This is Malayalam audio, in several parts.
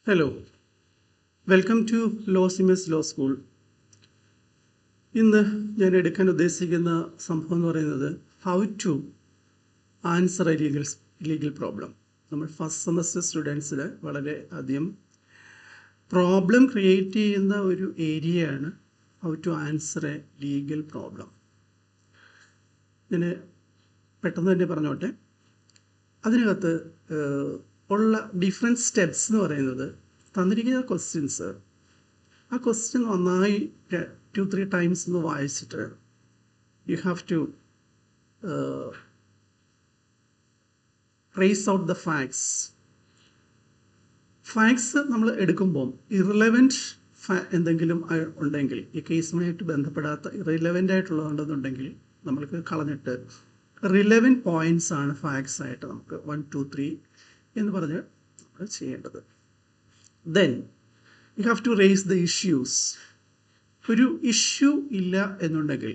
Hello, welcome to Law Simmons Law School. ഇന്ന് ഞാൻ എടുക്കാൻ ഉദ്ദേശിക്കുന്ന സംഭവം എന്ന് പറയുന്നത് how to answer a legal problem. നമ്മൾ ഫസ്റ്റ് സെമസ്റ്റർ സ്റ്റുഡൻസിന് വളരെ അധികം പ്രോബ്ലം ക്രിയേറ്റ് ചെയ്യുന്ന ഒരു ഏരിയയാണ് how to answer a legal problem. ഞാൻ പെട്ടെന്ന് തന്നെ പറഞ്ഞോട്ടെ. അതിനകത്ത് ഉള്ള ഡിഫറെൻറ്റ് സ്റ്റെപ്സ് എന്ന് പറയുന്നത് തന്നിരിക്കുന്ന ക്വസ്റ്റ്യൻസ്, ആ ക്വസ്റ്റ്യൻ നന്നായി 2-3 ടൈംസ് ഒന്ന് വായിച്ചിട്ട് you have to trace out the facts നമ്മൾ എടുക്കുമ്പം ഇറലവൻറ്റ് എന്തെങ്കിലും ഉണ്ടെങ്കിൽ, ഈ കേസുമായിട്ട് ബന്ധപ്പെടാത്ത ഇറലവൻ്റ് ആയിട്ടുള്ളതുണ്ടെന്നുണ്ടെങ്കിൽ നമ്മൾക്ക് കളഞ്ഞിട്ട് റിലവൻറ്റ് പോയിൻറ്റ്സ് ആണ് ഫാക്ട്സ് ആയിട്ട് നമുക്ക് 1, 2, 3 എന്ന് പറഞ്ഞ് നമ്മൾ ചെയ്യേണ്ടത്. Then you have to raise the issues. ഒരു ഇഷ്യൂ ഇല്ല എന്നുണ്ടെങ്കിൽ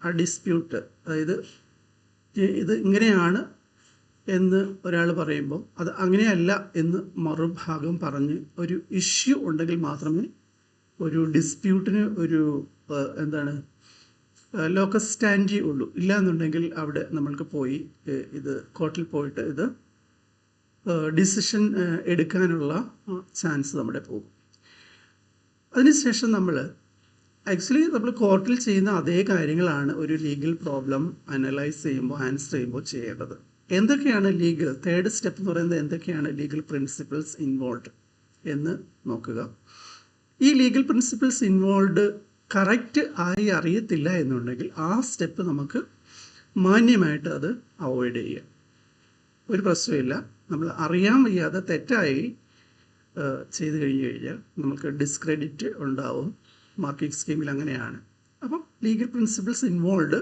ആ ഡിസ്പ്യൂട്ട്, അതായത് ഇത് ഇങ്ങനെയാണ് എന്ന് ഒരാൾ പറയുമ്പോൾ അത് അങ്ങനെയല്ല എന്ന് മറുഭാഗം പറഞ്ഞ് ഒരു ഇഷ്യൂ ഉണ്ടെങ്കിൽ മാത്രമേ ഒരു ഡിസ്പ്യൂട്ടിന് ഒരു ലോക്കസ് സ്റ്റാൻഡി ഉള്ളൂ. ഇല്ല എന്നുണ്ടെങ്കിൽ അവിടെ നമ്മൾക്ക് പോയി ഇത് കോർട്ടിൽ പോയിട്ട് ഇത് ഡിസിഷൻ എടുക്കാനുള്ള ചാൻസ് നമ്മുടെ പോകും. അതിനുശേഷം നമ്മൾ കോർട്ടിൽ ചെയ്യുന്ന അതേ കാര്യങ്ങളാണ് ഒരു ലീഗൽ പ്രോബ്ലം അനലൈസ് ചെയ്യുമ്പോൾ, ആൻസർ ചെയ്യുമ്പോൾ ചെയ്യേണ്ടത്. എന്തൊക്കെയാണ് ലീഗൽ, തേർഡ് സ്റ്റെപ്പ് എന്ന് പറയുന്നത് എന്തൊക്കെയാണ് ലീഗൽ പ്രിൻസിപ്പിൾസ് ഇൻവോൾവ് എന്ന് നോക്കുക. ഈ ലീഗൽ പ്രിൻസിപ്പിൾസ് ഇൻവോൾവ് കറക്റ്റ് ആയി അറിയത്തില്ല എന്നുണ്ടെങ്കിൽ ആ സ്റ്റെപ്പ് നമുക്ക് മാന്യമായിട്ട് അത് അവോയ്ഡ് ചെയ്യാം. ഒരു പ്രശ്നമില്ല. നമ്മൾ അറിയാൻ വയ്യാതെ തെറ്റായി ചെയ്ത് കഴിഞ്ഞാൽ നമുക്ക് ഡിസ്ക്രെഡിറ്റ് ഉണ്ടാവും. മാർക്കിംഗ് സ്കീമിൽ അങ്ങനെയാണ്. അപ്പം ലീഗൽ പ്രിൻസിപ്പിൾസ് ഇൻവോൾവ്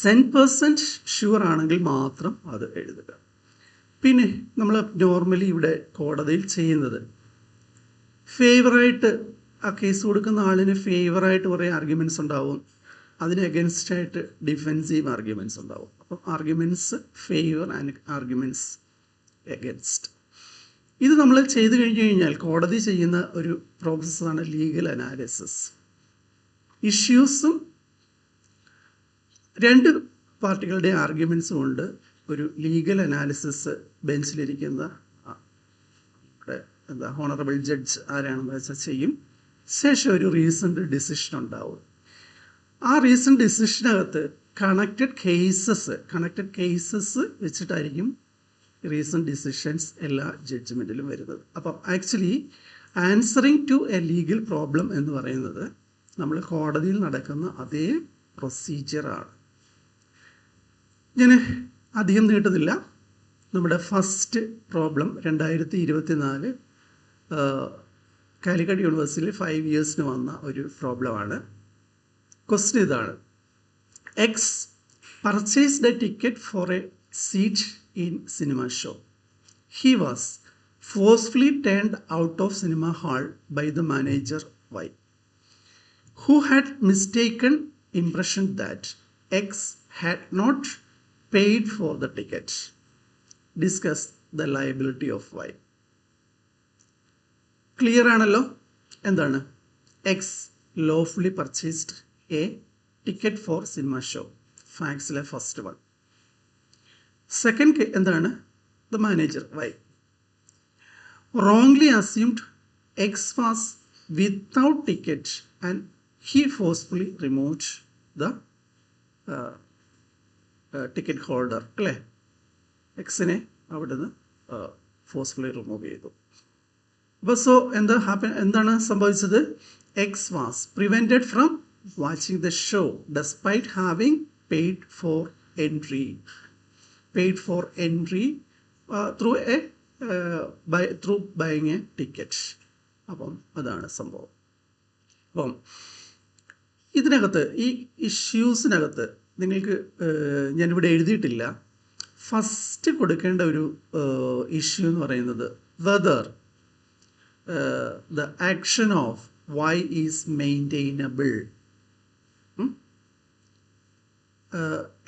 100% ഷുവർ ആണെങ്കിൽ മാത്രം അത് എഴുതുക. പിന്നെ നമ്മൾ നോർമലി ഇവിടെ കോടതിയിൽ ചെയ്യുന്നത് ഫേവറായിട്ട്, ആ കേസ് കൊടുക്കുന്ന ആളിന് ഫേവറായിട്ട് കുറേ ആർഗ്യുമെൻറ്റ്സ് ഉണ്ടാവും, അതിന് അഗൻസ്റ്റായിട്ട് ഡിഫെൻസീവ് ആർഗ്യുമെൻറ്റ്സ് ഉണ്ടാവും. അപ്പം arguments favour and arguments against. ഇത് നമ്മൾ ചെയ്തു കഴിഞ്ഞാൽ കോടതി ചെയ്യുന്ന ഒരു പ്രോസസ്സാണ് ലീഗൽ അനാലിസിസ്. ഇഷ്യൂസും രണ്ട് പാർട്ടികളുടെ ആർഗ്യുമെൻറ്റ്സും കൊണ്ട് ഒരു ലീഗൽ അനാലിസിസ് ബെഞ്ചിലിരിക്കുന്ന ഹോണറബിൾ ജഡ്ജ് ആരാണെന്ന് വെച്ചാൽ ചെയ്യും. ശേഷം ഒരു റീസൺഡ് ഡിസിഷൻ ഉണ്ടാവും. ആ റീസൺഡ് ഡിസിഷനകത്ത് കണക്റ്റഡ് കേസസ് വെച്ചിട്ടായിരിക്കും റീസൺഡ് ഡിസിഷൻസ് എല്ലാ ജഡ്ജ്മെൻറ്റിലും വരുന്നത്. അപ്പം actually answering to a legal problem എന്ന് പറയുന്നത് നമ്മൾ കോടതിയിൽ നടക്കുന്ന അതേ പ്രൊസീജിയറാണ്. ഞാൻ അധികം നീട്ടുന്നില്ല. നമ്മുടെ ഫസ്റ്റ് പ്രോബ്ലം 2024 കാലിക്കറ്റ് യൂണിവേഴ്സിറ്റിയിൽ 5 ഇയേഴ്സിന് വന്ന ഒരു പ്രോബ്ലമാണ്. ക്വസ്റ്റ്യൻ ഇതാണ്: X purchased A ticket four A seat in cinema show. He was forcefully turned out of cinema hall by the manager Y, who had mistaken impression that X had not paid for the ticket. Discuss the liability of Y. Clear ആണല്ലോ? എന്താണ്? X lawfully purchased a ticket for cinema show. ഫാക്ട്സിലെ ഫസ്റ്റ് വൺ. സെക്കൻഡ് എന്താണ്? The manager Y wrongly assumed X was without ticket and he forcefully removed the ticket holder. അല്ലേ? എക്സിനെ അവിടുന്ന് ഫോഴ്സ്ഫുള്ളി റിമൂവ് ചെയ്തു. അപ്പോൾ എന്താണ് സംഭവിച്ചത്? X was prevented from watching the show despite having paid for entry through buying a ticket. അപ്പം അതാണ് സംഭവം. അപ്പം ഇതിനകത്ത് ഈ ഇഷ്യൂസിനകത്ത് നിങ്ങൾക്ക് ഞാനിവിടെ എഴുതിയിട്ടില്ല. ഫസ്റ്റ് കൊടുക്കേണ്ട ഒരു ഇഷ്യൂ എന്ന് പറയുന്നത് whether the action of Y is maintainable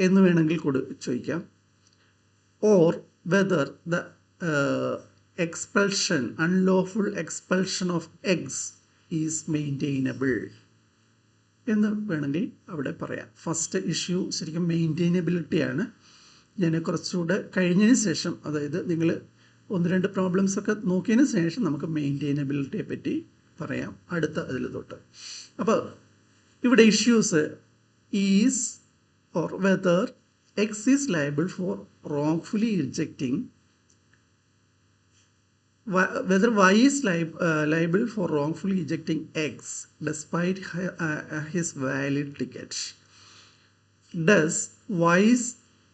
എന്ന് വേണമെങ്കിൽ ചോദിക്കാം. Or whether the expulsion, unlawful expulsion of eggs is maintainable എന്ന് വേണമെങ്കിൽ അവിടെ പറയാം. ഫസ്റ്റ് ഇഷ്യൂ ശരിക്കും മെയിൻറ്റെയിനബിലിറ്റിയാണ്. ഞാൻ കുറച്ചുകൂടെ കഴിഞ്ഞതിന് ശേഷം, അതായത് നിങ്ങൾ 1-2 പ്രോബ്ലംസൊക്കെ നോക്കിയതിന് ശേഷം നമുക്ക് മെയിൻറ്റെയിനബിലിറ്റിയെ പറ്റി പറയാം അടുത്ത അതിൽ തൊട്ട്. അപ്പോൾ ഇവിടെ issues is or whether X is liable four wrongfully ejecting, whether Y is liable for wrongfully ejecting X despite his valid ticket. Does Y's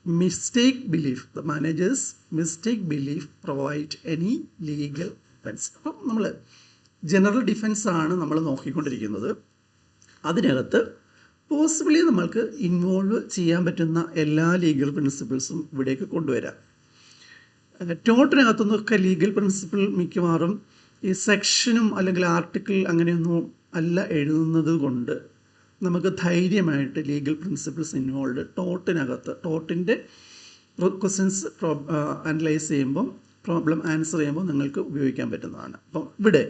mistake belief, the manager's mistake belief, provide any legal defense? അപ്പം നമ്മൾ ജനറൽ ഡിഫെൻസ് ആണ് നമ്മൾ നോക്കിക്കൊണ്ടിരിക്കുന്നത്. അതിനകത്ത് പോസിബിളി നമ്മൾക്ക് ഇൻവോൾവ് ചെയ്യാൻ പറ്റുന്ന എല്ലാ ലീഗൽ പ്രിൻസിപ്പിൾസും ഇവിടേക്ക് കൊണ്ടുവരാം. ടോട്ടിനകത്തുനിന്നൊക്കെ ലീഗൽ പ്രിൻസിപ്പിൾ മിക്കവാറും ഈ സെക്ഷനും അല്ലെങ്കിൽ ആർട്ടിക്കിൾ അങ്ങനെയൊന്നും അല്ല എഴുതുന്നത് കൊണ്ട് നമുക്ക് ധൈര്യമായിട്ട് ലീഗൽ പ്രിൻസിപ്പിൾസ് ഇൻവോൾവ് ടോട്ടിൻ്റെ ക്വസ്റ്റ്യൻസ് അനലൈസ് ചെയ്യുമ്പോൾ, പ്രോബ്ലം ആൻസർ ചെയ്യുമ്പോൾ നിങ്ങൾക്ക് ഉപയോഗിക്കാൻ പറ്റുന്നതാണ്. അപ്പം ഇവിടെ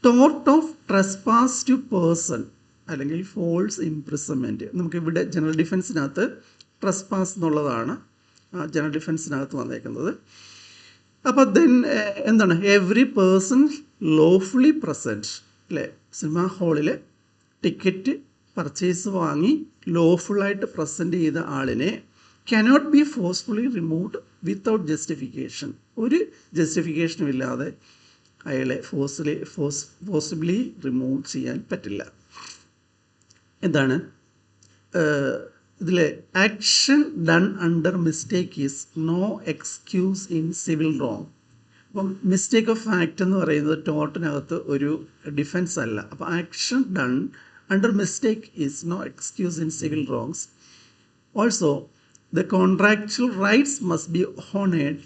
tort of trespass to person അല്ലെങ്കിൽ ഫോൾസ് ഇംപ്രിസൺമെൻറ്റ്, നമുക്കിവിടെ ജനറൽ ഡിഫെൻസിനകത്ത് ട്രെസ്പാസ് എന്നുള്ളതാണ് ജനറൽ ഡിഫെൻസിനകത്ത് വന്നേക്കുന്നത്. അപ്പോൾ ദെൻ എന്താണ്, എവറി പേഴ്സൺ ലോഫുള്ളി പ്രസൻറ്റ്, അല്ലേ, സിനിമാ ഹാളിൽ ടിക്കറ്റ് പർച്ചേസ് വാങ്ങി ലോഫുള്ളായിട്ട് പ്രസൻറ്റ് ചെയ്ത ആളിനെ cannot be forcefully removed without justification. ഒരു ജസ്റ്റിഫിക്കേഷനും ഇല്ലാതെ അയാളെ ഫോഴ്സിബിളി റിമൂവ് ചെയ്യാൻ പറ്റില്ല. എന്താണ് ഇതിലെ action done under mistake is no excuse in civil wrong. അപ്പം മിസ്റ്റേക്ക് ഓഫ് ഫാക്റ്റ് എന്ന് പറയുന്നത് ടോട്ടിനകത്ത് ഒരു ഡിഫെൻസ് അല്ല. അപ്പോൾ action done under mistake is no excuse in civil wrongs. Also the contractual rights must be honored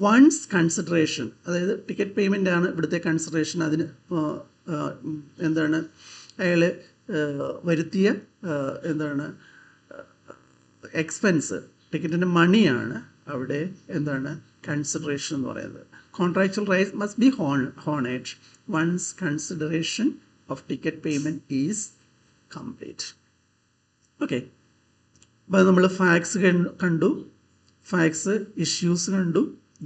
once consideration, അതായത് ടിക്കറ്റ് പേയ്മെൻ്റ് ആണ് ഇവിടുത്തെ കൺസിഡറേഷൻ. അതിന് എന്താണ് അയാൾ വരുത്തിയ എന്താണ് എക്സ്പെൻസ്, ടിക്കറ്റിൻ്റെ മണിയാണ് അവിടെ എന്താണ് കൺസിഡറേഷൻ എന്ന് പറയുന്നത്. Contractual rights must be honored once consideration of ticket payment is complete. Okay, അപ്പോൾ നമ്മൾ ഫാക്ട്സ് കണ്ടു, ഫാക്ട്സ് ഇഷ്യൂസ് കണ്ടു,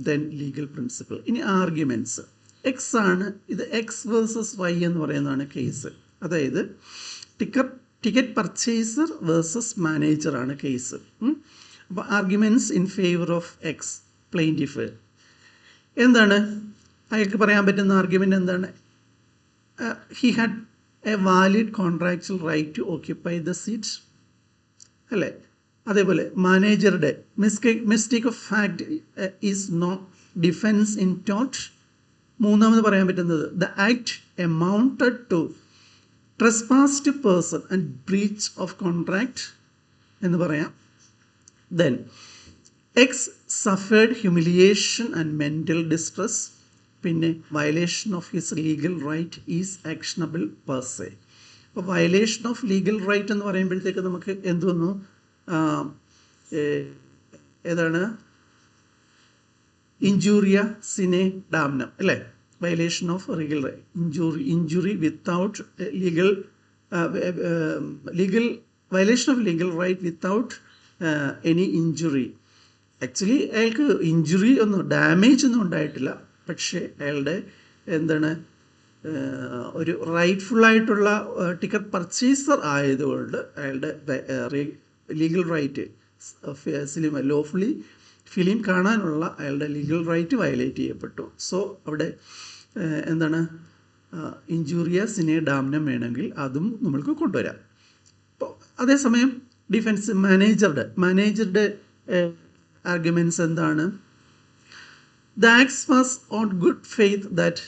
ദെൻ ലീഗൽ പ്രിൻസിപ്പിൾ. ഇനി ആർഗ്യുമെൻറ്റ്സ്. എക്സ് ആണ് ഇത്, എക്സ് വേഴ്സസ് വൈ എന്ന് പറയുന്നതാണ് കേസ്. അതായത് ടിക്കറ്റ് പർച്ചേസർ വേഴ്സസ് മാനേജറാണ് കേസ്. അപ്പോൾ arguments in favour of X plaintiff. എന്താണ് അയാൾക്ക് പറയാൻ പറ്റുന്ന ആർഗ്യുമെൻ്റ് എന്താണ്? He had a valid contractual right to occupy the seat, അല്ലേ. അതേപോലെ മാനേജറുടെ mistake of fact is no defence in ടോട്ട്. മൂന്നാമത് പറയാൻ പറ്റുന്നത് the act amounted to trespass to person and breach of contract എന്ന് പറയാം. Then X suffered humiliation and mental distress. പിന്നെ violation of his legal right is actionable per se. അപ്പോൾ വയലേഷൻ ഓഫ് ലീഗൽ റൈറ്റ് എന്ന് പറയുമ്പോഴത്തേക്ക് നമുക്ക് എന്ത് വന്നു? ഏതാണ്? ഇഞ്ചൂറിയ സിനെ ഡാംനം, അല്ലേ. Violation of legal right, injury without legal violation of legal right without any injury. Actually അയാൾക്ക് ഇഞ്ചുറി ഒന്നും, ഡാമേജ് ഒന്നും ഉണ്ടായിട്ടില്ല, പക്ഷേ അയാളുടെ എന്താണ് ഒരു റൈറ്റ്ഫുള്ളായിട്ടുള്ള ടിക്കറ്റ് പർച്ചേസർ ആയതുകൊണ്ട് അയാളുടെ ലീഗൽ റൈറ്റ് ലോഫുള്ളി ഫിലിം കാണാനുള്ള അയാളുടെ ലീഗൽ റൈറ്റ് വയലേറ്റ് ചെയ്യപ്പെട്ടു. സോ അവിടെ എന്താണ് ഇഞ്ചൂറിയ സിനെ ഡാംനം വേണമെങ്കിൽ അതും നമ്മൾക്ക് കൊണ്ടുവരാം. അപ്പോൾ അതേസമയം ഡിഫെൻസ് മാനേജറുടെ ആർഗ്യുമെൻറ്റ്സ് എന്താണ്? The acts was on good faith that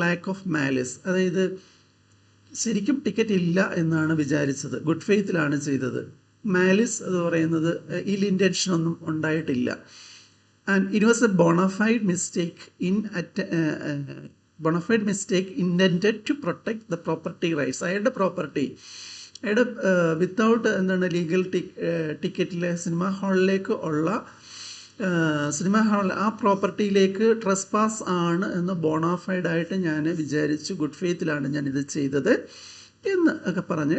lack of malice. അതായത് ശരിക്കും ടിക്കറ്റ് ഇല്ല എന്നാണ് വിചാരിച്ചത്, ഗുഡ് ഫെയ്ത്തിലാണ് ചെയ്തത്. മാലിസ് എന്ന് പറയുന്നത് ഇൽ ഇൻറ്റൻഷൻ ഒന്നും ഉണ്ടായിട്ടില്ല. And it was a bonafide mistake intended to protect the property rights. അയാളുടെ പ്രോപ്പർട്ടി, അയാളുടെ വിത്തൗട്ട് എന്താണ് ലീഗൽ ടിക്കറ്റിലെ സിനിമാ ഹാളിലേക്ക് ഉള്ള സിനിമ ഹാൾ ആ പ്രോപ്പർട്ടിയിലേക്ക് ട്രസ്പാസ് ആണ് എന്ന് ബോണാഫൈഡായിട്ട് ഞാൻ വിചാരിച്ചു, ഗുഡ് ഫെയ്ത്തിലാണ് ഞാനിത് ചെയ്തത് എന്ന് ഒക്കെ പറഞ്ഞ്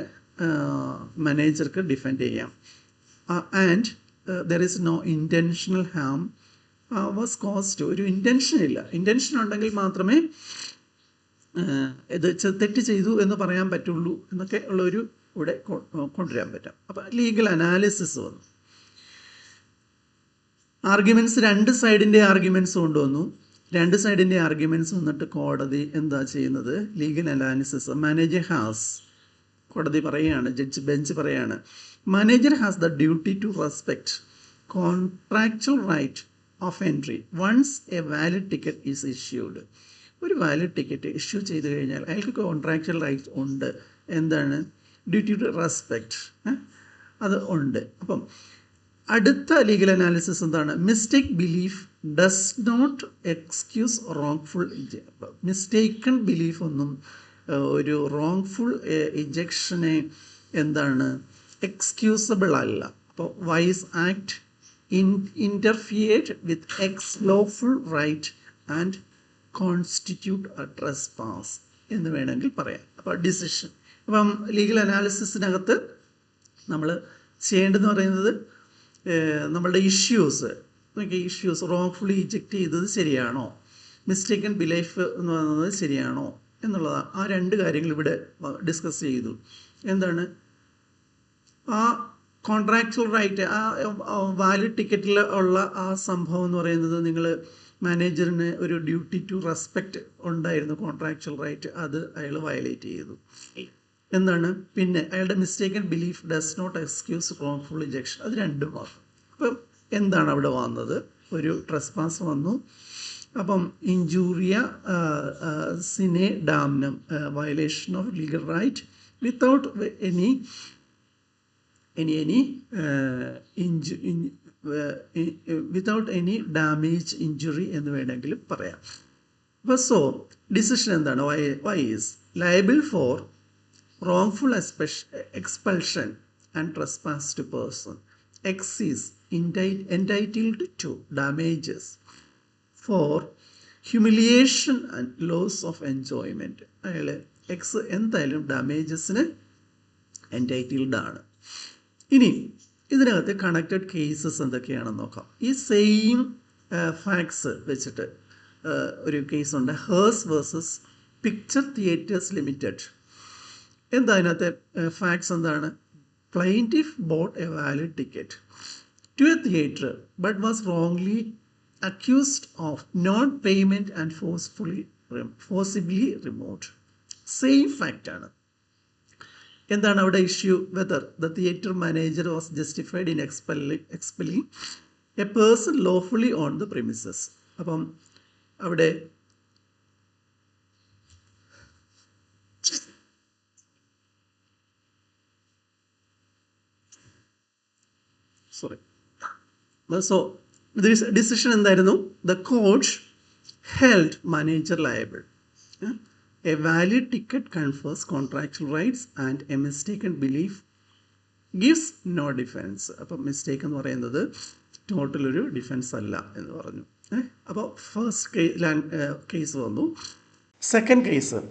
മാനേജർക്ക് ഡിഫെൻഡ് ചെയ്യാം. And there is no intentional harm was caused. ഒരു ഇൻറ്റൻഷൻ ഇല്ല. ഇൻറ്റൻഷൻ ഉണ്ടെങ്കിൽ മാത്രമേ ഇത് തെറ്റ് ചെയ്തു എന്ന് പറയാൻ പറ്റുള്ളൂ എന്നൊക്കെ ഉള്ളൊരു ഇവിടെ കൊണ്ടുവരാൻ പറ്റും. അപ്പോൾ ലീഗൽ അനാലിസിസ് വന്നു. ആർഗ്യുമെൻറ്റ്സ്, രണ്ട് സൈഡിൻ്റെ ആർഗ്യുമെൻറ്റ്സ് കൊണ്ടുവന്നു. രണ്ട് സൈഡിൻ്റെ ആർഗ്യുമെൻറ്റ്സ് വന്നിട്ട് കോടതി എന്താ ചെയ്യുന്നത്? Legal analysis. മാനേജർ ഹാസ്, കോടതി പറയുകയാണ്, ബെഞ്ച് പറയുകയാണ്, manager has the duty to respect contractual right of entry once a valid ticket is issued. ഒരു വാലിഡ് ടിക്കറ്റ് ഇഷ്യൂ ചെയ്ത് കഴിഞ്ഞാൽ അയാൾക്ക് കോൺട്രാക്ച്വൽ റൈറ്റ് ഉണ്ട്. എന്താണ്? ഡ്യൂട്ടി ടു റെസ്പെക്ട്, അത് ഉണ്ട്. അപ്പം അടുത്ത ലീഗൽ അനാലിസിസ് എന്താണ്? Mistake belief does not excuse wrongful. Mistaken belief ഒന്നും ഒരു റോങ്ഫുൾ ഇജക്ഷനെ എന്താണ് എക്സ്ക്യൂസബിൾ അല്ല. അപ്പോൾ Y's act interfered with ex lawful right and constitute a trespass എന്ന് വേണമെങ്കിൽ പറയാം. അപ്പോൾ ഡിസിഷൻ. അപ്പം ലീഗൽ അനാലിസിസിനകത്ത് നമ്മൾ ചെയ്യേണ്ടതെന്ന് പറയുന്നത് നമ്മളുടെ ഇഷ്യൂസ് റോങ്ഫുള്ളി ഇജക്റ്റ് ചെയ്തത് ശരിയാണോ, മിസ്റ്റേക്കൺ ബിലീഫ് എന്ന് പറയുന്നത് ശരിയാണോ എന്നുള്ളതാണ്. ആ രണ്ട് കാര്യങ്ങൾ ഇവിടെ ഡിസ്കസ് ചെയ്തു. എന്താണ്? ആ കോൺട്രാക്ച്വൽ റൈറ്റ്, ആ വാലിഡ് ടിക്കറ്റിൽ ഉള്ള ആ സംഭവം എന്ന് പറയുന്നത്, നിങ്ങൾ മാനേജറിന് ഒരു ഡ്യൂട്ടി ടു റെസ്പെക്റ്റ് ഉണ്ടായിരുന്നു, കോൺട്രാക്ച്വൽ റൈറ്റ്, അത് അയാൾ വയലേറ്റ് ചെയ്തു. എന്താണ്? പിന്നെ അയാളുടെ mistaken belief does not excuse wrongful ejection, അത് രണ്ടും വന്നു. അപ്പം എന്താണ് അവിടെ വന്നത്? ഒരു ട്രെസ്പാസ് വന്നു. അപ്പം injuria sine damnum, violation of legal right without any without any damage injury എന്ന് വേണമെങ്കിലും പറയാം. അപ്പോൾ സോ ഡിസിഷൻ എന്താണ്? Y is liable for wrongful expulsion and trespass to person. X is entitled to damages for humiliation and loss of enjoyment. അയാൾ എക്സ് എന്തായാലും ഡാമേജസിന് എൻറ്റൈറ്റിൽഡ് ആണ്. ഇനി ഇതിനകത്ത് കണക്റ്റഡ് കേസസ് എന്തൊക്കെയാണെന്ന് നോക്കാം. ഈ സെയിം ഫാക്ട്സ് വെച്ചിട്ട് ഒരു കേസുണ്ട്, Hurst versus picture theatres limited. എന്താ അതിനകത്തെ ഫാക്ട്സ് എന്താണ്? Plaintiff bought a valid ticket to a theatre but was wrongly accused of non payment and forcibly removed. Same ഫാക്റ്റാണ്. എന്താണ് അവിടെ issue? Whether the theatre manager was justified in expelling a person lawfully on the premises. അപ്പം അവിടെ സോ ഡിസിഷൻ എന്തായിരുന്നു? The court held manager liable. A valid ticket confers contractual rights and a mistaken belief gives no defence. അപ്പം മിസ്റ്റേക്ക് എന്ന് പറയുന്നത് ടോട്ടലൊരു ഡിഫെൻസ് അല്ല എന്ന് പറഞ്ഞു. അപ്പോൾ ഫസ്റ്റ് കേസ് വന്നു. Second case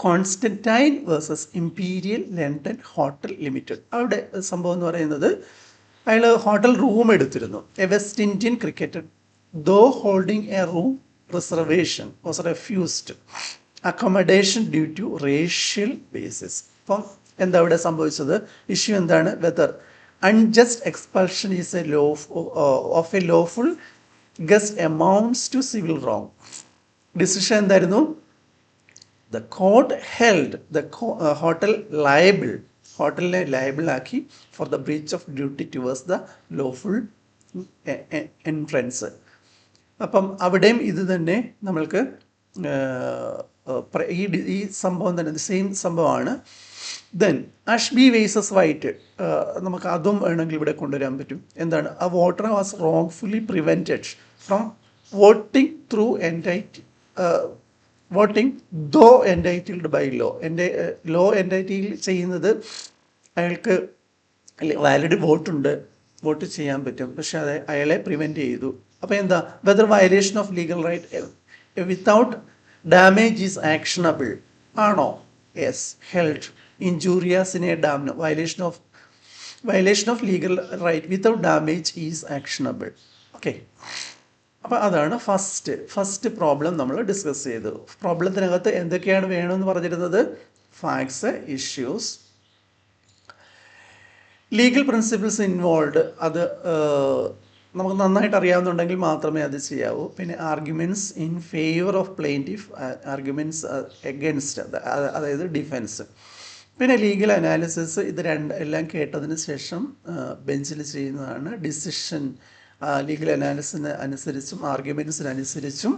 Constantine versus Imperial London hotel limited. അവിടെ സംഭവം എന്ന് പറയുന്നത്, അയാൾ ഹോട്ടൽ റൂം എടുത്തിരുന്നു. A West Indian cricketer though holding a room reservation was refused accommodation due to racial basis. അപ്പം എന്താ ഇവിടെ സംഭവിച്ചത്? ഇഷ്യൂ എന്താണ്? Whether unjust expulsion is a of a lawful guest amounts to civil wrong. Decision എന്തായിരുന്നു? The court held the hotel liable, ഹോട്ടലിനെ ലയബിളാക്കി for the breach of duty towards the lawful entrance. അപ്പം അവിടെയും ഇത് തന്നെ നമ്മൾക്ക് ഈ സംഭവം തന്നെ സെയിം സംഭവമാണ്. ദെൻ അഷ്ബി വേഴ്സസ് വൈറ്റ്, നമുക്ക് അതും വേണമെങ്കിൽ ഇവിടെ കൊണ്ടുവരാൻ പറ്റും. എന്താണ്? ആ voter was wrongfully prevented from voting through voting though entitled by law. Law entitle ചെയ്യുന്നത് അയാൾക്ക് വാലിഡ് വോട്ടുണ്ട്, വോട്ട് ചെയ്യാൻ പറ്റും, പക്ഷെ അത് അയാളെ പ്രിവെൻറ്റ് ചെയ്തു. അപ്പോൾ എന്താ, whether violation of legal right without damage is actionable ആണോ? Yes. Held injurious in a dam violation of legal right without damage is actionable. Okay, അപ്പോൾ അതാണ് ഫസ്റ്റ് പ്രോബ്ലം നമ്മൾ ഡിസ്കസ് ചെയ്തു. പ്രോബ്ലത്തിനകത്ത് എന്തൊക്കെയാണ് വേണമെന്ന് പറഞ്ഞിരുന്നത്? Facts, issues, legal principles involve, അത് നമുക്ക് നന്നായിട്ട് അറിയാവുന്നുണ്ടെങ്കിൽ മാത്രമേ അത് ചെയ്യാവൂ. പിന്നെ arguments in favour of plaintiff, arguments against, അതായത് ഡിഫെൻസ്. പിന്നെ ലീഗൽ അനാലിസിസ്. ഇത് എല്ലാം കേട്ടതിന് ശേഷം ബെഞ്ചിൽ ചെയ്യുന്നതാണ് ഡിസിഷൻ. ലീഗൽ അനാലിസിന് അനുസരിച്ചും ആർഗ്യുമെൻറ്റ്സിനനുസരിച്ചും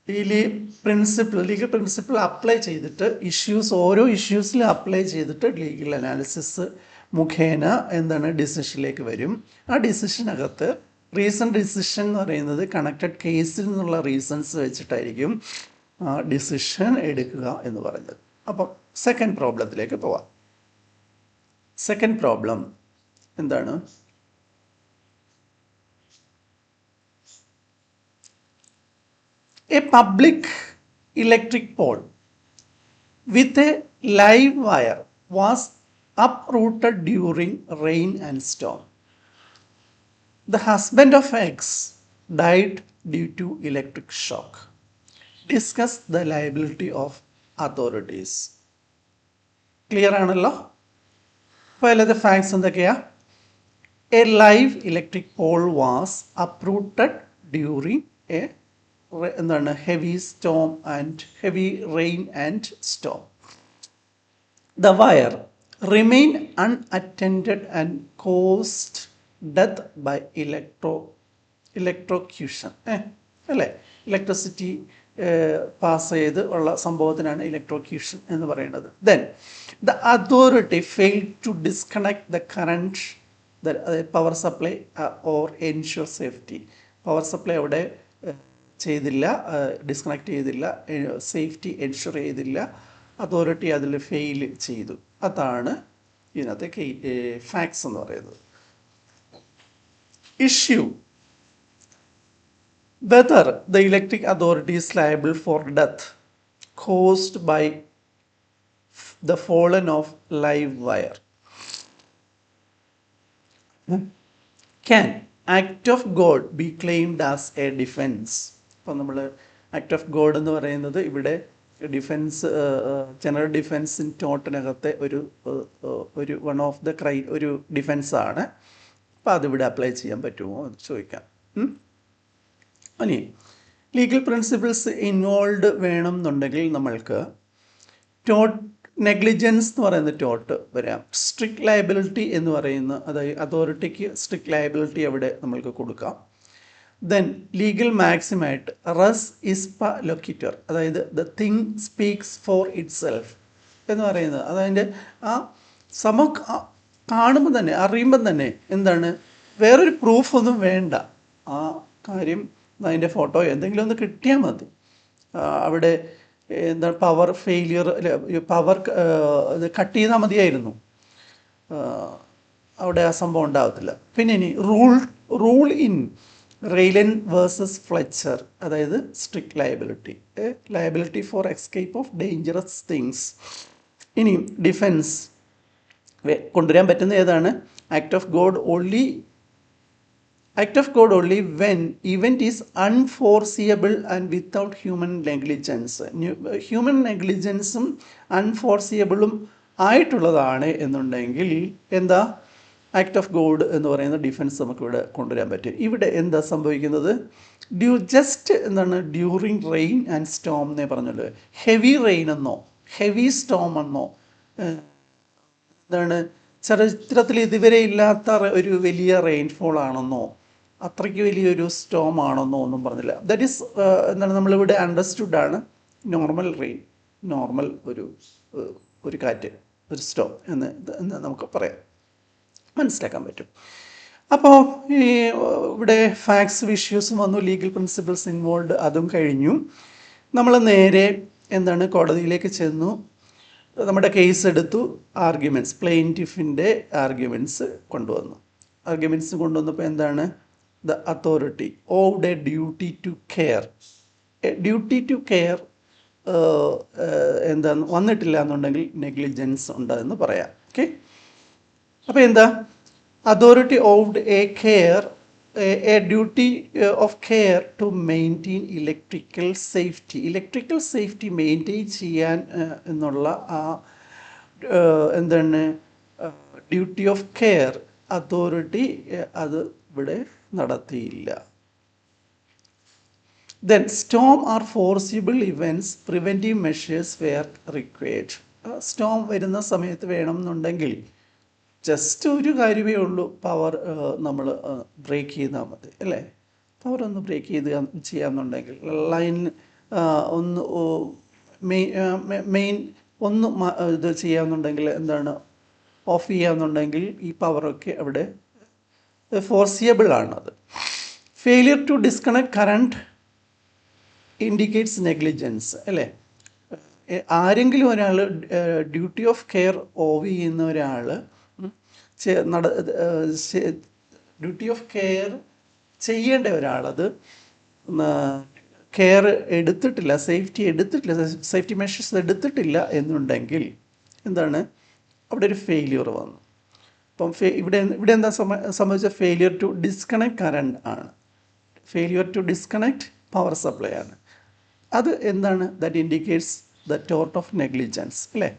ലീഗൽ പ്രിൻസിപ്പിൾ അപ്ലൈ ചെയ്തിട്ട് ഓരോ ഇഷ്യൂസിലും അപ്ലൈ ചെയ്തിട്ട് ലീഗൽ അനാലിസിസ് മുഖേന എന്താണ് ഡിസിഷനിലേക്ക് വരും. ആ ഡിസിഷനകത്ത് ഡിസിഷൻ എന്ന് പറയുന്നത് കണക്റ്റഡ് കേസിൽ നിന്നുള്ള റീസൺസ് വെച്ചിട്ടായിരിക്കും ഡിസിഷൻ എടുക്കുക എന്ന് പറഞ്ഞത്. അപ്പം സെക്കൻഡ് പ്രോബ്ലത്തിലേക്ക് പോവാം. സെക്കൻഡ് പ്രോബ്ലം എന്താണ്? A public electric pole with a live wire was uprooted during rain and storm. The husband of X died due to electric shock. Discuss the liability of authorities. Clear ആണല്ലോ? അപ്പോൾ അതിലത്തെ ഫാക്ട്സ് എന്തൊക്കെയാ? A live electric pole was uprooted during heavy rain and storm. The wire remained unattended and caused death by electrocution. അല്ലേ? ഇലക്ട്രിസിറ്റി പാസ് ചെയ്ത് ഉള്ള സംഭവത്തിനാണ് ഇലക്ട്രോക്യൂഷൻ എന്ന് പറയുന്നത്. Then the authority failed to disconnect the current, the power supply or ensure safety. Power supply അവിടെ ചെയ്തില്ല, ഡിസ്കണക്ട് ചെയ്തില്ല, സേഫ്റ്റി എൻഷുർ ചെയ്തില്ല, അതോറിറ്റി അതിൽ ഫെയിൽ ചെയ്തു. അതാണ് ഇതിനകത്തെ ഫാക്ട്സ് എന്ന് പറയുന്നത്. Issue: whether the electric authority is liable for death caused by the fallen off live wire. Can act of God be claimed as a defence? അപ്പോൾ നമ്മൾ ആക്ട് ഓഫ് ഗോഡ് എന്ന് പറയുന്നത് ഇവിടെ ഡിഫെൻസ്, ജനറൽ ഡിഫെൻസ് ഇൻ ടോട്ടിനകത്തെ ഒരു വൺ ഓഫ് ദ ഒരു ഡിഫെൻസാണ്. അപ്പോൾ അതിവിടെ അപ്ലൈ ചെയ്യാൻ പറ്റുമോ എന്ന് ചോദിക്കാം. ഇനി ലീഗൽ പ്രിൻസിപ്പിൾസ് ഇൻവോൾവ് വേണം എന്നുണ്ടെങ്കിൽ നമ്മൾക്ക് നെഗ്ലിജൻസ് എന്ന് പറയുന്ന ടോട്ട് വരാം. സ്ട്രിക്റ്റ് ലയബിലിറ്റി എന്ന് പറയുന്ന, അതായത് അതോറിറ്റിക്ക് സ്ട്രിക്റ്റ് ലയബിലിറ്റി അവിടെ നമ്മൾക്ക് കൊടുക്കാം. ദെൻ ലീഗൽ മാക്സിമായിട്ട് റസ് ഇസ്പ ലൊക്കിറ്റർ, അതായത് the thing speaks for it self എന്ന് പറയുന്നത്, അതതിൻ്റെ ആ കാണുമ്പോൾ തന്നെ, അറിയുമ്പം തന്നെ എന്താണ്, വേറൊരു പ്രൂഫൊന്നും വേണ്ട, ആ കാര്യം അതിൻ്റെ ഫോട്ടോ എന്തെങ്കിലും ഒന്ന് കിട്ടിയാൽ മതി. അവിടെ എന്താണ് പവർ ഫെയിലിയർ, പവർ കട്ട് ചെയ്താൽ മതിയായിരുന്നു, അവിടെ ആ സംഭവം ഉണ്ടാകത്തില്ല. പിന്നെ ഇനി rule in Rylands versus Fletcher, അതായത് strict liability for escape of dangerous things. ഇനി ഡിഫെൻസ് കൊണ്ടുവരാൻ പറ്റുന്ന ഏതാണ്? Act of God only when event is unforeseeable and without human negligence. Human നെഗ്ലിജൻസും അൺഫോർസിയബിളും ആയിട്ടുള്ളതാണ് എന്നുണ്ടെങ്കിൽ എന്താ, ആക്ട് ഓഫ് ഗോഡ് എന്ന് പറയുന്ന ഡിഫെൻസ് നമുക്കിവിടെ കൊണ്ടുവരാൻ പറ്റും. ഇവിടെ എന്താ സംഭവിക്കുന്നത്? ഡ്യൂറിങ് റെയിൻ ആൻഡ് സ്റ്റോം എന്നേ പറഞ്ഞല്ലോ. ഹെവി റെയിൻ എന്നോ ഹെവി സ്റ്റോം എന്നോ, എന്താണ് ചരിത്രത്തിൽ ഇതുവരെ ഇല്ലാത്ത ഒരു വലിയ റെയിൻഫോൾ ആണെന്നോ അത്രയ്ക്ക് വലിയൊരു സ്റ്റോം ആണെന്നോ ഒന്നും പറഞ്ഞില്ല. ദാറ്റ് ഈസ് നമ്മളിവിടെ അണ്ടർസ്റ്റുഡാണ് നോർമൽ റെയിൻ, നോർമൽ ഒരു കാറ്റ്, ഒരു സ്റ്റോം എന്ന് നമുക്ക് പറയാം, മനസ്സിലാക്കാൻ പറ്റും. അപ്പോൾ ഇവിടെ ഫാക്ട്സ്, ഇഷ്യൂസും വന്നു, ലീഗൽ പ്രിൻസിപ്പിൾസ് ഇൻവോൾവ് അതും കഴിഞ്ഞു. നമ്മൾ നേരെ കോടതിയിലേക്ക് ചെന്നു, നമ്മുടെ കേസ് എടുത്തു, ആർഗ്യുമെൻറ്റ്സ്, പ്ലെയിൻറ്റിഫിൻ്റെ ആർഗ്യുമെൻറ്റ്സ് കൊണ്ടുവന്നു. ആർഗ്യുമെൻറ്റ്സ് കൊണ്ടുവന്നപ്പോൾ എന്താണ്? The authority owed a duty to care. Duty to care എന്താന്ന് വന്നിട്ടില്ല എന്നുണ്ടെങ്കിൽ നെഗ്ലിജൻസ് ഉണ്ട് എന്ന് പറയാം. ഓക്കെ, അപ്പോൾ എന്താ? Authority owed a care a duty of care to maintain electrical safety. Electrical safety maintain ചെയ്യാൻ എന്നുള്ള ആ എന്താണ് ഡ്യൂട്ടി ഓഫ് കെയർ അതോറിറ്റി അത് ഇവിടെ നടത്തിയില്ല. Then storm or foreseeable events, preventive measures were required. Storm വരുന്ന സമയത്ത് വേണമെന്നുണ്ടെങ്കിൽ ജസ്റ്റ് ഒരു കാര്യമേ ഉള്ളൂ, പവർ നമ്മൾ ബ്രേക്ക് ചെയ്താൽ മതി അല്ലേ? പവർ ഒന്ന് ബ്രേക്ക് ചെയ്യാമെന്നുണ്ടെങ്കിൽ ലൈൻ ഒന്ന് മെയിൻ ഒന്ന് ഇത് ചെയ്യാമെന്നുണ്ടെങ്കിൽ എന്താണ് ഓഫ് ചെയ്യാമെന്നുണ്ടെങ്കിൽ ഈ പവറൊക്കെ അവിടെ ഫോർസിയബിൾ ആണത്. Failure to disconnect current indicates negligence അല്ലേ? ആരെങ്കിലും ഒരാൾ ഡ്യൂട്ടി ഓഫ് കെയർ ഓഫ് ചെയ്യുന്ന ഒരാൾ ഡ്യൂട്ടി ഓഫ് കെയർ ചെയ്യേണ്ട ഒരാളത് കെയർ എടുത്തിട്ടില്ല, സേഫ്റ്റി മെഷേഴ്സ് എടുത്തിട്ടില്ല എന്നുണ്ടെങ്കിൽ എന്താണ് അവിടെ ഒരു ഫെയിലിയർ വന്നു. അപ്പം ഇവിടെ എന്താ സംഭവിച്ച? ഫെയിലിയർ ടു ഡിസ്കണക്ട് കറണ്ട് ആണ്, failure to disconnect power supply ആണ്. അത് എന്താണ്? That indicates the tort of negligence അല്ലേ?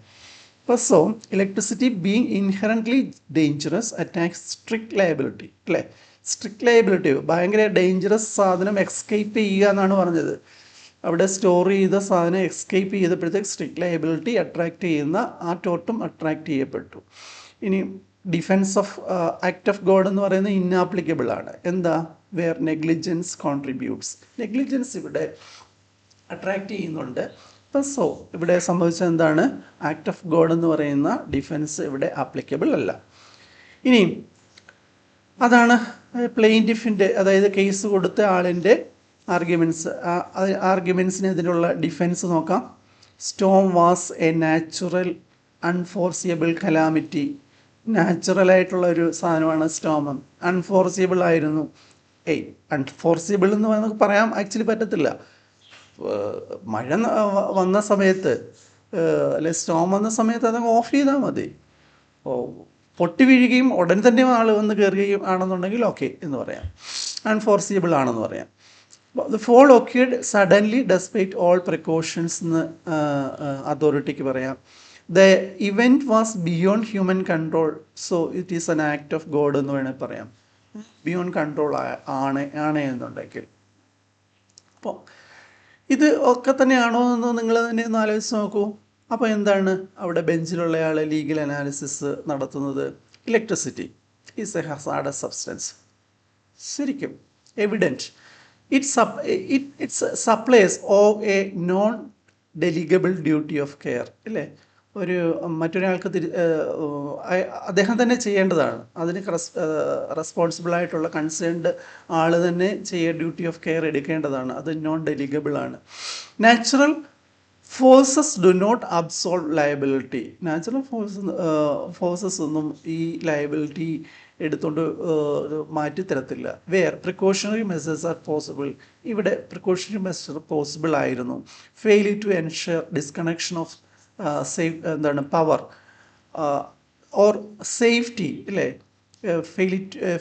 So electricity being inherently dangerous attacks strict liability അല്ലേ? സ്ട്രിക്റ്റ് ലയബിലിറ്റി, ഭയങ്കര ഡേഞ്ചറസ് സാധനം എസ്കേപ്പ് ചെയ്യുക എന്നാണ് പറഞ്ഞത്. അവിടെ സ്റ്റോർ ചെയ്ത സാധനം എസ്കേപ്പ് ചെയ്തപ്പോഴത്തേക്ക് സ്ട്രിക്റ്റ് ലയബിലിറ്റി അട്രാക്റ്റ് ചെയ്യുന്ന ആ ടോർട്ടും അട്രാക്റ്റ് ചെയ്യപ്പെട്ടു. ഇനി defence of act of God എന്ന് പറയുന്നത് ഇന്നാപ്ലിക്കബിൾ ആണ്. എന്താ? Where negligence contributes. നെഗ്ലിജൻസ് ഇവിടെ അട്രാക്റ്റ് ചെയ്യുന്നുണ്ട്. സോ ഇവിടെ സംഭവിച്ചത് എന്താണ്? ആക്ട് ഓഫ് ഗോഡ് എന്ന് പറയുന്ന ഡിഫെൻസ് ഇവിടെ ആപ്ലിക്കബിൾ അല്ല. ഇനി അതാണ് പ്ലെയിൻറ്റിഫിൻ്റെ, അതായത് കേസ് കൊടുത്ത ആളിൻ്റെ ആർഗ്യുമെൻറ്റ്സിന് ഇതിനുള്ള ഡിഫെൻസ് നോക്കാം. Storm was a natural unforeseeable calamity. നാച്ചുറലായിട്ടുള്ള ഒരു സാധനമാണ് സ്റ്റോം, അൺഫോർസിയബിൾ ആയിരുന്നു. അൺഫോർസിയബിൾ എന്ന് നമുക്ക് പറയാൻ ആക്ച്വലി പറ്റത്തില്ല. മഴ വന്ന സമയത്ത് അല്ലെ സ്റ്റോം വന്ന സമയത്ത് അതങ്ങ് ഓഫ് ചെയ്താൽ മതി. പൊട്ടി വീഴുകയും ഉടൻ തന്നെ ആൾ വന്ന് കയറുകയും ആണെന്നുണ്ടെങ്കിൽ ഓക്കെ എന്ന് പറയാം, അൺഫോർസിയബിൾ ആണെന്ന് പറയാം. The fall occurred suddenly despite all precautions എന്ന് അതോറിറ്റിക്ക് പറയാം. The event was beyond human control, so it is an act of God എന്ന് വേണമെങ്കിൽ പറയാം. ബിയോണ്ട് കൺട്രോൾ ആണ് എന്നുണ്ടെങ്കിൽ. അപ്പോൾ ഇത് ഒക്കെ തന്നെയാണോ എന്ന് നിങ്ങൾ തന്നെ ഒന്ന് ആലോചിച്ച് നോക്കൂ. അപ്പോൾ എന്താണ് അവിടെ ബെഞ്ചിലുള്ള ആൾ ലീഗൽ അനാലിസിസ് നടത്തുന്നത്? Electricity is a hazardous substance. ശരിക്കും evident its supplies of a non delegable duty of care അല്ലേ? ഒരു മറ്റൊരാൾക്ക് അദ്ദേഹം തന്നെ ചെയ്യേണ്ടതാണ്, അതിന് റെസ്പോൺസിബിളായിട്ടുള്ള കൺസേൺഡ് ആൾ തന്നെ ഡ്യൂട്ടി ഓഫ് കെയർ എടുക്കേണ്ടതാണ്. അത് നോൺ ഡെലിഗബിൾ ആണ്. Natural forces do not absolve liability. Natural forces ഒന്നും ഈ ലയബിലിറ്റി എടുത്തുകൊണ്ട് മാറ്റിത്തരത്തില്ല. Where precautionary measures are possible. ഇവിടെ പ്രിക്കോഷണറി മെഷർ പോസിബിൾ ആയിരുന്നു. Failure to ensure disconnection of എന്താണ് പവർ ഓർ സേഫ്റ്റി അല്ലേ?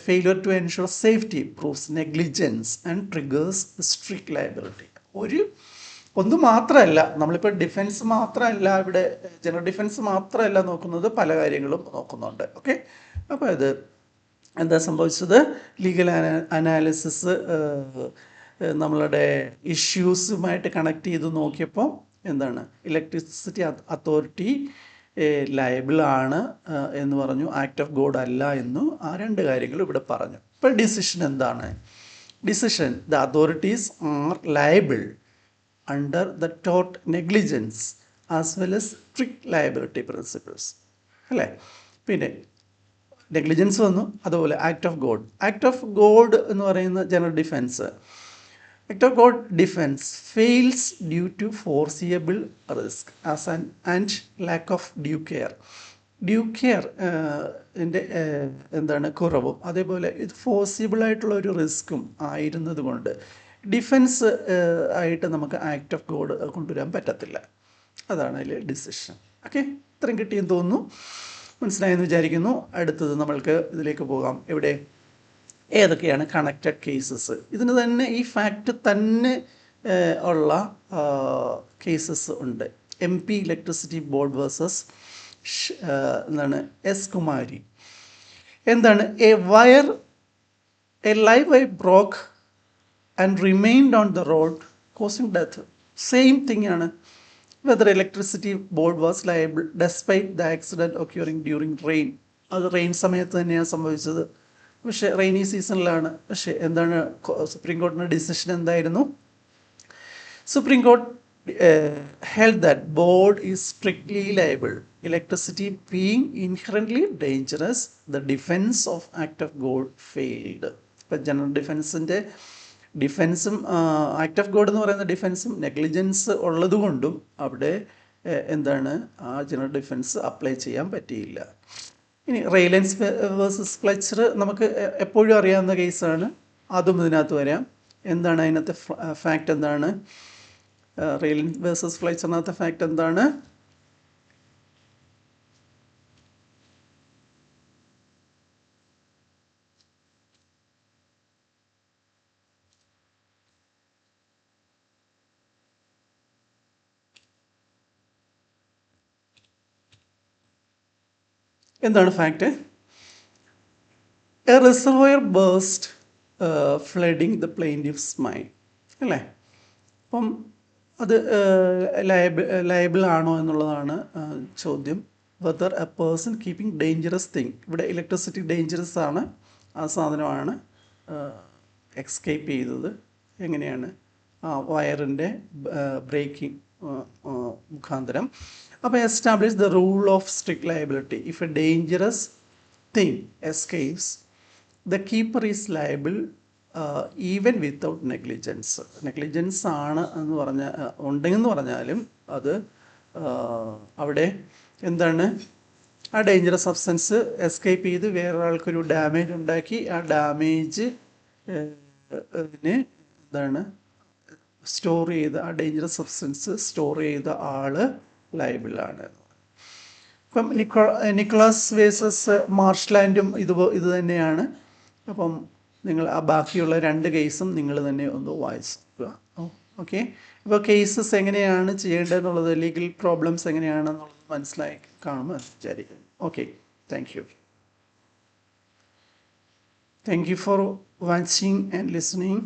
Failure to ensure safety proves negligence and triggers strict liability. ഒന്ന് മാത്രമല്ല, നമ്മളിപ്പോൾ ഡിഫെൻസ് മാത്രമല്ല, ഇവിടെ ജനറൽ ഡിഫെൻസ് മാത്രമല്ല നോക്കുന്നത്, പല കാര്യങ്ങളും നോക്കുന്നുണ്ട്. ഓക്കെ, അപ്പോൾ ഇത് എന്താ സംഭവിച്ചത്? ലീഗൽ അനാലിസിസ് നമ്മളുടെ ഇഷ്യൂസുമായിട്ട് കണക്ട് ചെയ്ത് നോക്കിയപ്പോൾ എന്താണ്? ഇലക്ട്രിസിറ്റി അതോറിറ്റി ലയബിൾ ആണ് എന്ന് പറഞ്ഞു, ആക്ട് ഓഫ് ഗോഡ് അല്ല എന്നും. ആ രണ്ട് കാര്യങ്ങളും ഇവിടെ പറഞ്ഞു. ഇപ്പോൾ ഡിസിഷൻ എന്താണ്? Decision: the authorities R liable under the tort negligence as well as strict liability principles അല്ലേ? പിന്നെ നെഗ്ലിജൻസ് വന്നു, അതുപോലെ act of God. Act of God എന്ന് പറയുന്ന general defence. Act of God defense fails due to foreseeable risk and lack of due care. Due care എന്താണ് കുറവും അതേപോലെ ഇത് ഫോസിബിളായിട്ടുള്ള ഒരു റിസ്ക്കും ആയിരുന്നത് കൊണ്ട് ഡിഫൻസ് ആയിട്ട് നമുക്ക് ആക്ട് ഓഫ് ഗോഡ് കൊണ്ടുവരാൻ പറ്റത്തില്ല. അതാണ് അതിൽ ഡിസിഷൻ. ഓക്കെ, ഇത്രയും കിട്ടിയെന്ന് തോന്നുന്നു, മനസ്സിലായെന്ന് വിചാരിക്കുന്നു. അടുത്തത് നമ്മൾക്ക് ഇതിലേക്ക് പോകാം. എവിടെ ഏതൊക്കെയാണ് കണക്റ്റഡ് കേസസ്? ഇതിന് തന്നെ ഈ ഫാക്റ്റ് തന്നെ ഉള്ള കേസസ് ഉണ്ട്. MP ഇലക്ട്രിസിറ്റി ബോർഡ് വേഴ്സസ് എന്താണ് എസ് കുമാരി. എന്താണ് a live wire broke and remained on the road causing death. Same thing ആണ്. Whether electricity board was liable despite the accident occurring during rain. അത് റെയിൻ സമയത്ത് തന്നെയാണ് സംഭവിച്ചത്, പക്ഷേ റെയിനി സീസണിലാണ്. പക്ഷേ എന്താണ് സുപ്രീം കോടതിയുടെ ഡിസിഷൻ എന്തായിരുന്നു? Supreme court held that board is strictly liable, electricity being inherently dangerous, the defense of act of God failed. ഇപ്പം ജനറൽ ഡിഫെൻസും ആക്ട് ഓഫ് ഗോഡ് എന്ന് പറയുന്ന ഡിഫെൻസും നെഗ്ലിജൻസ് ഉള്ളതുകൊണ്ടും അവിടെ എന്താണ് ആ ജനറൽ ഡിഫെൻസ് അപ്ലൈ ചെയ്യാൻ പറ്റിയില്ല. ഇനി റെയിലൻസ് വേഴ്സസ് ഫ്ലെച്ചർ നമുക്ക് എപ്പോഴും അറിയാവുന്ന കേസാണ്, അതും ഇതിനകത്ത് വരാം. എന്താണ് അതിനകത്ത് ഫാക്റ്റ്? എന്താണ് റെയിലൻസ് വേഴ്സസ് ഫ്ലെച്ചറിനകത്തെ ഫാക്റ്റ് എന്താണ്? എന്താണ് fact? A reservoir burst flooding the plaintiff's mine, അല്ലേ? അപ്പം അത് ലയബിൾ ആണോ എന്നുള്ളതാണ് ചോദ്യം. Whether a person keeping dangerous thing. ഇവിടെ ഇലക്ട്രിസിറ്റി ഡേഞ്ചറസ് ആണ്, ആ സാധനമാണ് എക്സ്കേപ്പ് ചെയ്തത്. എങ്ങനെയാണ്? വയറിൻ്റെ ബ്രേക്കിംഗ് മുഖാന്തരം. അപ്പോൾ establish the rule of strict liability. If A dangerous thing escapes the keeper is liable even without negligence. Negligence ആണ് എന്ന് ഉണ്ടെന്ന് പറഞ്ഞാലും അത് അവിടെ എന്താണ് ആ ഡേഞ്ചറസ് സബ്സ്റ്റൻസ് എസ്കേപ്പ് ചെയ്ത് വേറൊരാൾക്കൊരു ഡാമേജ് ഉണ്ടാക്കി, ആ ഡാമേജ് എന്താണ് സ്റ്റോർ ചെയ്ത് ആ ഡേഞ്ചറസ് സബ്സ്റ്റൻസ് സ്റ്റോർ ചെയ്ത ആള് ലയബിളാണ്. ഇപ്പം നിക്കോളാസ് വേഴ്സസ് മാർഷ്ലാൻഡും ഇത് തന്നെയാണ്. അപ്പം നിങ്ങൾ ആ ബാക്കിയുള്ള 2 കേസും നിങ്ങൾ തന്നെ ഒന്ന് വായിച്ച് നോക്കുക. ഓക്കെ, ഇപ്പോൾ കേസസ് എങ്ങനെയാണ് ചെയ്യേണ്ടതെന്നുള്ളത്, ലീഗൽ പ്രോബ്ലംസ് എങ്ങനെയാണെന്നുള്ളത് മനസ്സിലായി കാണുമെന്ന് വിചാരിക്കുന്നു. Okay, thank you. Thank you for watching and listening.